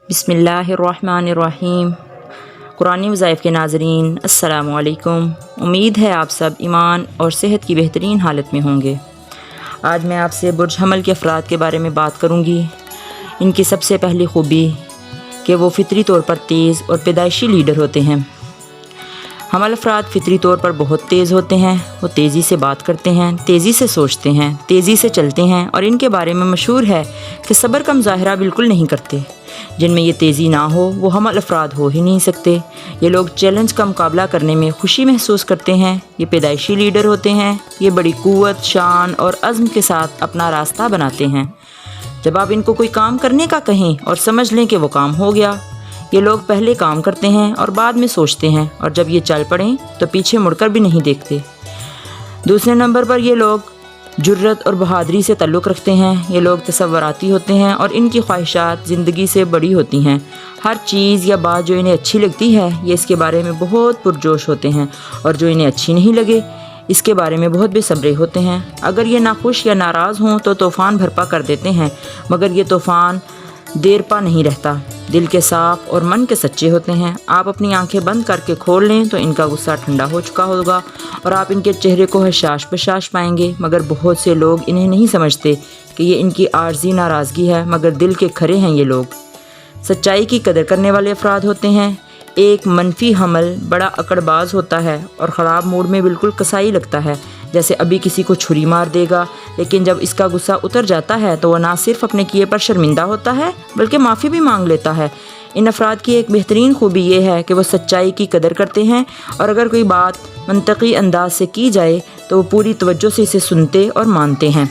बिस्मिल्लाहिर्रहमानिर्रहीम। कुरानी वज़ाइफ़ के नाज़रीन अस्सलामु अलैकुम। उम्मीद है आप सब ईमान और सेहत की बेहतरीन हालत में होंगे। आज मैं आपसे बुर्ज हमल के अफराद के बारे में बात करूँगी। इनकी सबसे पहली खूबी कि वो फ़ितरी तौर पर तेज़ और पैदाइशी लीडर होते हैं। हमल अफराद फ़ितरी तौर पर बहुत तेज़ होते हैं। वो तेज़ी से बात करते हैं, तेज़ी से सोचते हैं, तेज़ी से चलते हैं और इनके बारे में मशहूर है कि सब्र का मुज़ाहरा बिल्कुल नहीं करते। जिनमें ये तेज़ी ना हो वो हमल अफराद हो ही नहीं सकते। ये लोग चैलेंज का मुकाबला करने में खुशी महसूस करते हैं। ये पैदाइशी लीडर होते हैं। ये बड़ी क़ुव्वत, शान और अज़्म के साथ अपना रास्ता बनाते हैं। जब आप इनको कोई काम करने का कहें और समझ लें कि वो काम हो गया, ये लोग पहले काम करते हैं और बाद में सोचते हैं, और जब ये चल पड़ें तो पीछे मुड़कर भी नहीं देखते। दूसरे नंबर पर ये लोग जुर्रत और बहादुरी से ताल्लुक़ रखते हैं। ये लोग तसव्वुराती होते हैं और इनकी ख्वाहिशात ज़िंदगी से बड़ी होती हैं। हर चीज़ या बात जो इन्हें अच्छी लगती है ये इसके बारे में बहुत पुरजोश होते हैं, और जो इन्हें अच्छी नहीं लगे इसके बारे में बहुत बेसब्रे होते हैं। अगर ये नाखुश या नाराज़ हों तो तूफ़ान भरपा कर देते हैं, मगर ये तूफ़ान देर पा नहीं रहता। दिल के साफ़ और मन के सच्चे होते हैं। आप अपनी आंखें बंद करके खोल लें तो इनका गुस्सा ठंडा हो चुका होगा और आप इनके चेहरे को हशाश बशाश पाएंगे। मगर बहुत से लोग इन्हें नहीं समझते कि ये इनकी आर्जी नाराज़गी है, मगर दिल के खरे हैं ये लोग। सच्चाई की कदर करने वाले अफराद होते हैं। एक मनफी हमल बड़ा अकड़बाज होता है और ख़राब मूड में बिल्कुल कसाई लगता है, जैसे अभी किसी को छुरी मार देगा। लेकिन जब इसका गुस्सा उतर जाता है तो वह ना सिर्फ अपने किए पर शर्मिंदा होता है बल्कि माफ़ी भी मांग लेता है। इन अफराद की एक बेहतरीन खूबी ये है कि वो सच्चाई की कदर करते हैं, और अगर कोई बात मंतकी अंदाज से की जाए तो वो पूरी तवज्जो से इसे सुनते और मानते हैं।